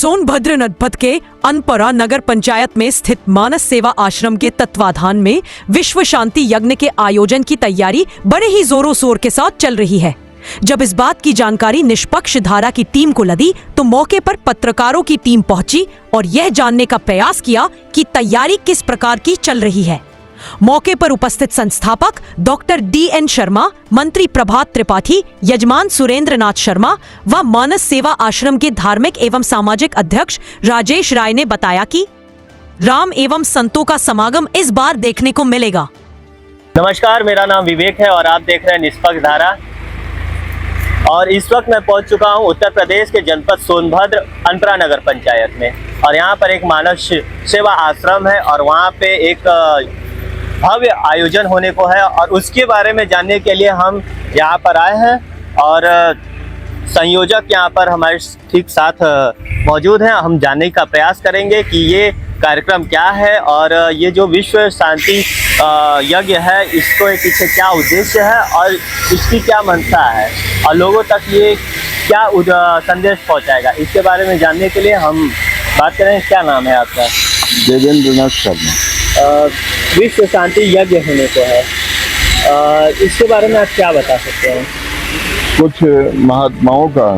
सोनभद्र जनपद के अनपरा नगर पंचायत में स्थित मानस सेवा आश्रम के तत्वाधान में विश्व शांति यज्ञ के आयोजन की तैयारी बड़े ही जोरों शोर के साथ चल रही है। जब इस बात की जानकारी निष्पक्ष धारा की टीम को लगी तो मौके पर पत्रकारों की टीम पहुंची और यह जानने का प्रयास किया कि तैयारी किस प्रकार की चल रही है। मौके पर उपस्थित संस्थापक डॉक्टर DN शर्मा, मंत्री प्रभात त्रिपाठी, यजमान सुरेंद्र नाथ शर्मा व मानस सेवा आश्रम के धार्मिक एवं सामाजिक अध्यक्ष राजेश राय ने बताया कि राम एवं संतों का समागम इस बार देखने को मिलेगा। नमस्कार, मेरा नाम विवेक है और आप देख रहे हैं निष्पक्ष धारा। और इस वक्त मैं पहुंच चुका हूं उत्तर प्रदेश के जनपद सोनभद्र अनपरा नगर पंचायत में, और यहां पर एक मानस सेवा आश्रम है और वहां पे एक भव्य आयोजन होने को है, और उसके बारे में जानने के लिए हम यहाँ पर आए हैं। और संयोजक यहाँ पर हमारे ठीक साथ मौजूद हैं। हम जानने का प्रयास करेंगे कि ये कार्यक्रम क्या है और ये जो विश्व शांति यज्ञ है, इसको पीछे क्या उद्देश्य है और इसकी क्या मंशा है और लोगों तक ये क्या संदेश पहुँचाएगा, इसके बारे में जानने के लिए हम बात करें। क्या नाम है आपका? देवेंद्र नाथ शर्मा। विश्व शांति यज्ञ होने को है, इसके बारे में आप क्या बता सकते हैं? कुछ महात्माओं का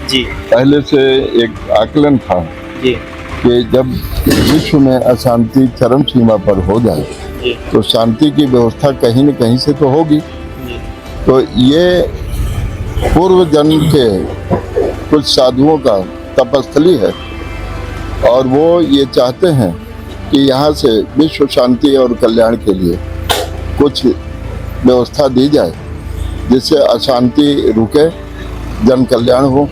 जी पहले से एक आकलन था जी कि जब विश्व में अशांति चरम सीमा पर हो जाए जी तो शांति की व्यवस्था कहीं न कहीं से तो होगी। जी तो ये पूर्व जन्म के कुछ साधुओं का तपस्थली है और वो ये चाहते हैं कि यहाँ से विश्व शांति और कल्याण के लिए कुछ व्यवस्था दी जाए जिससे अशांति रुके, जन कल्याण हो,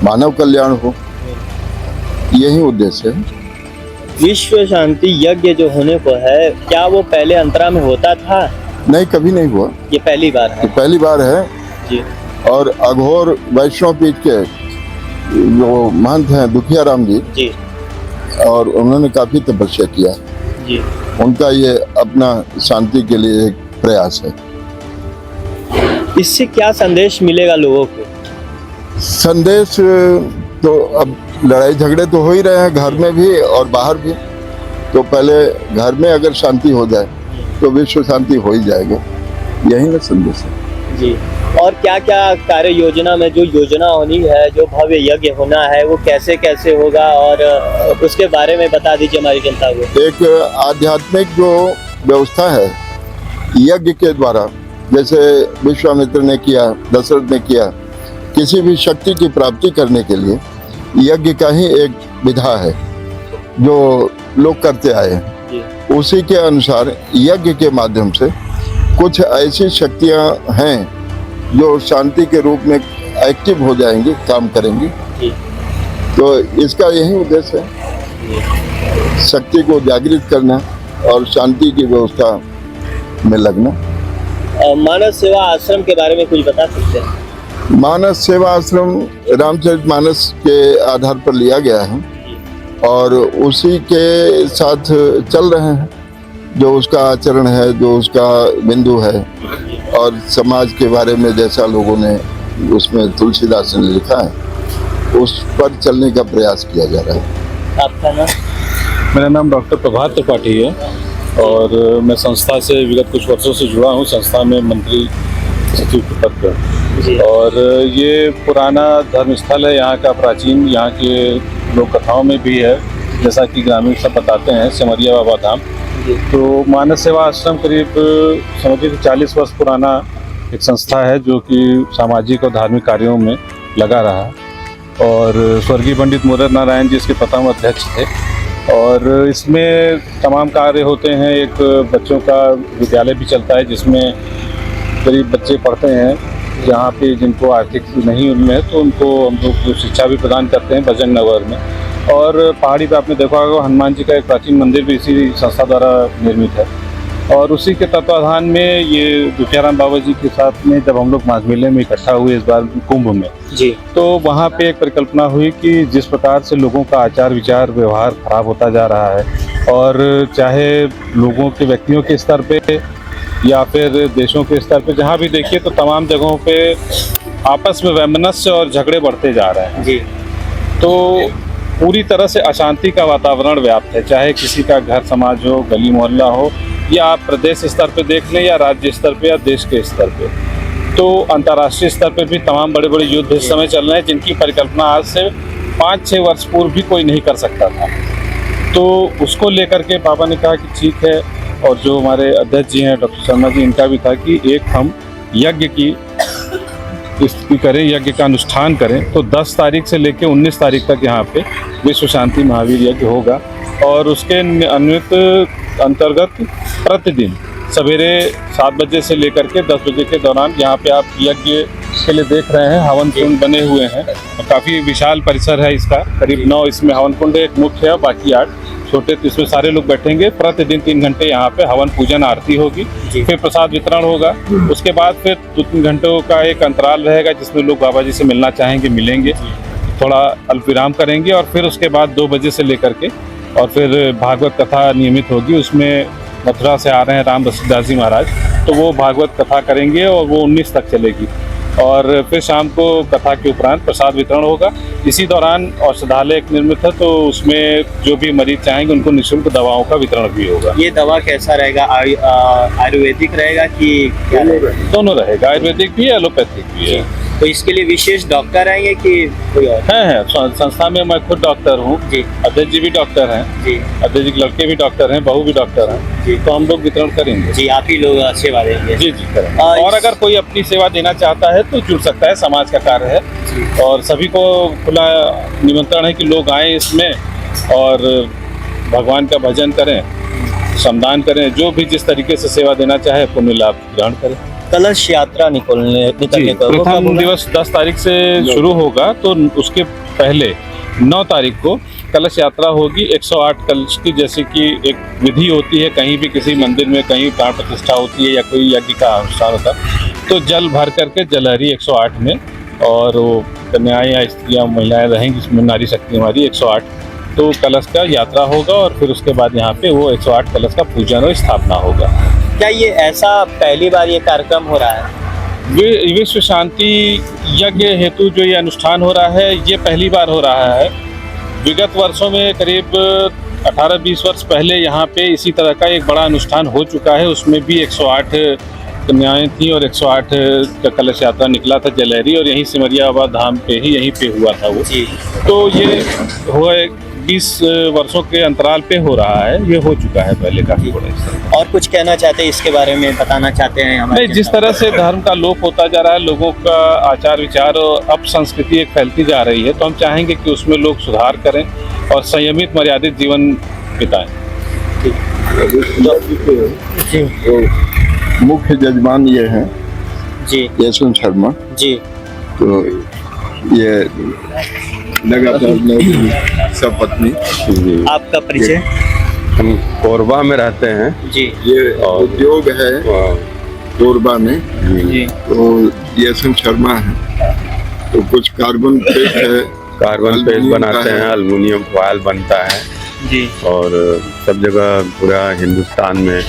मानव कल्याण हो। यही उद्देश्य है। विश्व शांति यज्ञ जो होने को है, क्या वो पहले अंतरा में होता था? नहीं, कभी नहीं हुआ। ये पहली बार है? ये पहली बार है जी। और अघोर वैष्णव पीठ के जो महंत हैं दुखियाराम जी, और उन्होंने काफी तपस्या किया जी। उनका ये अपना शांति के लिए एक प्रयास है। इससे क्या संदेश मिलेगा लोगों को? संदेश तो अब लड़ाई झगड़े तो हो ही रहे हैं, घर में भी और बाहर भी। तो पहले घर में अगर शांति हो जाए तो विश्व शांति हो ही जाएगा, यही ना संदेश है जी। और क्या क्या कार्य योजना में जो योजना होनी है, जो भव्य यज्ञ होना है, वो कैसे कैसे होगा और उसके बारे में बता दीजिए हमारी जनता को। एक आध्यात्मिक जो व्यवस्था है यज्ञ के द्वारा, जैसे विश्वामित्र ने किया, दशरथ ने किया, किसी भी शक्ति की प्राप्ति करने के लिए यज्ञ का ही एक विधा है जो लोग करते आए हैं। उसी के अनुसार यज्ञ के माध्यम से कुछ ऐसी शक्तियां हैं जो शांति के रूप में एक्टिव हो जाएंगी, काम करेंगी। तो इसका यही उद्देश्य है, शक्ति को जागृत करना और शांति की व्यवस्था में लगना। मानस सेवा आश्रम के बारे में कुछ बता सकते हैं? मानस सेवा आश्रम रामचरितमानस के आधार पर लिया गया है और उसी के साथ चल रहे हैं। जो उसका आचरण है, जो उसका बिंदु है और समाज के बारे में जैसा लोगों ने उसमें तुलसीदास ने लिखा है, उस पर चलने का प्रयास किया जा रहा है। आपका नाम? मेरा नाम डॉक्टर प्रभात त्रिपाठी है और मैं संस्था से विगत कुछ वर्षों से जुड़ा हूँ। संस्था में मंत्री सचिव के पद पर। और ये पुराना धर्मस्थल है, यहाँ का प्राचीन, यहाँ के लोक कथाओं में भी है, जैसा कि ग्रामीण सब बताते हैं, सिमरिया बाबा धाम। तो मानस सेवा आश्रम करीब समझिए 40 वर्ष पुराना एक संस्था है जो कि सामाजिक और धार्मिक कार्यों में लगा रहा। और स्वर्गीय पंडित मुरार नारायण जी इसके प्रथम अध्यक्ष थे और इसमें तमाम कार्य होते हैं। एक बच्चों का विद्यालय भी चलता है जिसमें करीब बच्चे पढ़ते हैं, जहाँ पे जिनको आर्थिक नहीं उनमें, तो उनको हम लोग शिक्षा भी प्रदान करते हैं भजन नगर में। और पहाड़ी पे आपने देखा होगा हनुमान जी का एक प्राचीन मंदिर भी इसी संस्था द्वारा निर्मित है। और उसी के तत्वाधान में ये दुखियाराम बाबा जी के साथ में जब हम लोग माघ मेले में इकट्ठा हुए इस बार कुंभ में जी, तो वहाँ पे एक परिकल्पना हुई कि जिस प्रकार से लोगों का आचार विचार व्यवहार खराब होता जा रहा है, और चाहे लोगों के व्यक्तियों के स्तर पे या फिर देशों के स्तर पे जहाँ भी देखिए तो तमाम जगहों पे आपस में वैमनस्य और झगड़े बढ़ते जा रहे हैं जी। तो पूरी तरह से अशांति का वातावरण व्याप्त है, चाहे किसी का घर समाज हो, गली मोहल्ला हो, या आप प्रदेश स्तर पे देख लें या राज्य स्तर पे या देश के स्तर पे। तो अंतर्राष्ट्रीय स्तर पे भी तमाम बड़े बड़े युद्ध इस समय चल रहे हैं, जिनकी परिकल्पना आज से 5-6 वर्ष पूर्व भी कोई नहीं कर सकता था। तो उसको लेकर के पापा ने कहा कि ठीक है, और जो हमारे अध्यक्ष जी हैं डॉक्टर शर्मा जी, इनका भी था कि एक हम यज्ञ की स्तुति करें, यज्ञ का अनुष्ठान करें। तो 10 तारीख से लेकर 19 तारीख तक यहाँ पे विश्व शांति महावीर यज्ञ होगा, और उसके अन्वित अंतर्गत प्रतिदिन सवेरे 7 बजे से लेकर के 10 बजे के दौरान यहाँ पे आप यज्ञ के लिए देख रहे हैं हवन कुंड बने हुए हैं। काफ़ी विशाल परिसर है इसका, करीब 9 इसमें हवन कुंड, एक मुख्य है, बाकी 8 छोटे। तो इसमें सारे लोग बैठेंगे। प्रतिदिन 3 घंटे यहाँ पे हवन पूजन आरती होगी, फिर प्रसाद वितरण होगा। उसके बाद फिर 2-3 घंटों का एक अंतराल रहेगा जिसमें लोग बाबा जी से मिलना चाहेंगे, मिलेंगे, थोड़ा अल्प विराम करेंगे, और फिर उसके बाद 2 बजे से लेकर के और फिर भागवत कथा नियमित होगी। उसमें मथुरा से आ रहे हैं राम रसीदास जी महाराज, तो वो भागवत कथा करेंगे और वो 19 तक चलेगी। और फिर शाम को कथा के उपरांत प्रसाद वितरण होगा। इसी दौरान औषधालय एक निर्मित है, तो उसमें जो भी मरीज चाहेंगे उनको निःशुल्क दवाओं का वितरण भी होगा। ये दवा कैसा रहेगा? आयुर्वेदिक रहेगा कि क्या रहेगा? दोनों रहेगा, आयुर्वेदिक भी है, एलोपैथिक भी है। तो इसके लिए विशेष डॉक्टर आएंगे कि कोई और? है संस्था में मैं खुद डॉक्टर हूँ जी, अध्यक्ष जी भी डॉक्टर हैं जी, अध्यक्ष जी के लड़के भी डॉक्टर हैं, बहू भी डॉक्टर हैं जी। तो हम लोग वितरण करेंगे जी, आप ही लोग सेवा देंगे? जी करेंगे। और अगर कोई अपनी सेवा देना चाहता है तो जुड़ सकता है, समाज का कार्य है और सभी को खुला निमंत्रण है कि लोग आए इसमें और भगवान का भजन करें, श्रमदान करें, जो भी जिस तरीके से सेवा देना चाहे पुण्य लाभ ग्रहण करें। कलश यात्रा निकलने का प्रथम दिवस 10 तारीख से शुरू होगा, तो उसके पहले 9 तारीख को कलश यात्रा होगी। 108 कलश की, जैसे कि एक विधि होती है कहीं भी किसी मंदिर में कहीं प्राण प्रतिष्ठा होती है या कोई यज्ञ का अनुष्ठान होता है, तो जल भर करके जलहरी 108 में, और वो कन्याएं या स्त्रियाँ महिलाएं रहेंगी इसमें, नारी शक्ति हमारी 108, तो कलश का यात्रा होगा और फिर उसके बाद यहाँ पे वो 108 कलश का पूजन और स्थापना होगा। क्या ये ऐसा पहली बार ये कार्यक्रम हो रहा है? विश्व शांति यज्ञ हेतु जो ये अनुष्ठान हो रहा है ये पहली बार हो रहा है। विगत वर्षों में करीब 18-20 वर्ष पहले यहाँ पे इसी तरह का एक बड़ा अनुष्ठान हो चुका है, उसमें भी 108 कन्याएं थी और 108 का कलश यात्रा निकला था जलहरी, और यहीं सिमरिया बाबा धाम पे ही यहीं पे हुआ था वो। तो ये हुआ 20 वर्षों के अंतराल पे हो रहा है, ये हो चुका है पहले काफी बड़ा। और कुछ कहना चाहते हैं इसके बारे में, बताना चाहते हैं हमारे? नहीं, जिस तरह से धर्म का लोप होता जा रहा है, लोगों का आचार विचार और अपसंस्कृति एक फैलती जा रही है, तो हम चाहेंगे कि उसमें लोग सुधार करें और संयमित मर्यादित जीवन बिताएं। मुख्य जजमान ये हैं जी, यशवंत शर्मा जी। तो ये लगातार सब पत्नी। आपका परिचय? हम कोरबा में रहते हैं जी। ये उद्योग है कोरबा में, जी। तो यशवंत शर्मा है, तो कुछ कार्बन पेस्ट है, कार्बन पेस्ट बनाते हैं, एल्युमिनियम फॉयल बनता है जी, और सब जगह पूरा हिंदुस्तान में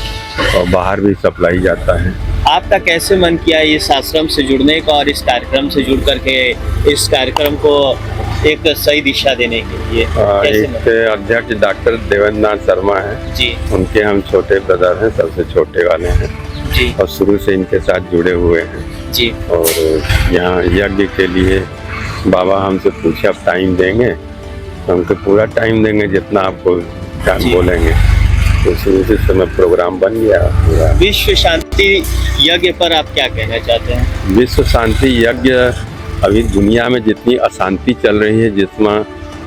और बाहर भी सप्लाई जाता है। आपका कैसे मन किया इस आश्रम से जुड़ने का और इस कार्यक्रम से जुड़ करके इस कार्यक्रम को एक सही दिशा देने के लिए? एक अध्यक्ष डॉक्टर देवेंद्र नाथ शर्मा है जी, उनके हम छोटे ब्रदर हैं, सबसे छोटे वाले हैं जी, और शुरू से इनके साथ जुड़े हुए हैं जी। और यहाँ यज्ञ के लिए बाबा हमसे पूछे अब टाइम देंगे, तो हमको पूरा टाइम देंगे जितना आपको टाइम बोलेंगे। तो उसी समय प्रोग्राम बन गया पूरा। विश्व शांति यज्ञ पर आप क्या कहना चाहते हैं? विश्व शांति यज्ञ, अभी दुनिया में जितनी अशांति चल रही है, जिसमें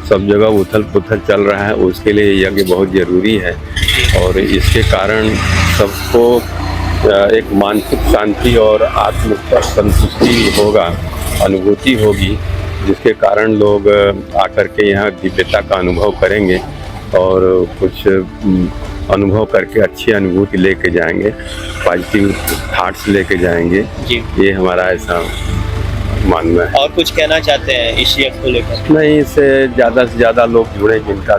सब जगह उथल पुथल चल रहा है, उसके लिए यज्ञ बहुत ज़रूरी है और इसके कारण सबको एक मानसिक शांति और आत्म संतुष्टि होगा, अनुभूति होगी, जिसके कारण लोग आकर के यहाँ दिव्यता का अनुभव करेंगे और कुछ अनुभव करके अच्छी अनुभूति लेके जाएंगे, पॉजिटिव थॉट्स लेके जाएंगे जी। ये हमारा ऐसा मानना है। और कुछ कहना चाहते हैं इस यज्ञ को लेकर? नहीं, इससे ज़्यादा से ज़्यादा लोग जुड़े, जिनका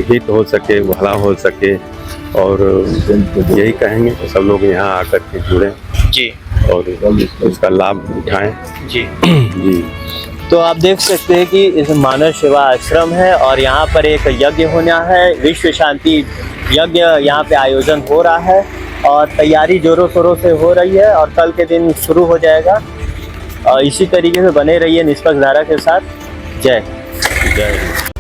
हित हो सके, भला हो सके, और यही कहेंगे कि सब लोग यहाँ आकर के जुड़ें जी और इसका लाभ उठाएं जी। जी। तो आप देख सकते हैं कि इस मानव सेवा आश्रम है और यहाँ पर एक यज्ञ होना है, विश्व शांति यज्ञ यहाँ पे आयोजन हो रहा है और तैयारी जोरों शोरों से हो रही है और कल के दिन शुरू हो जाएगा। और इसी तरीके से बने रहिए निष्पक्ष धारा के साथ। जय जय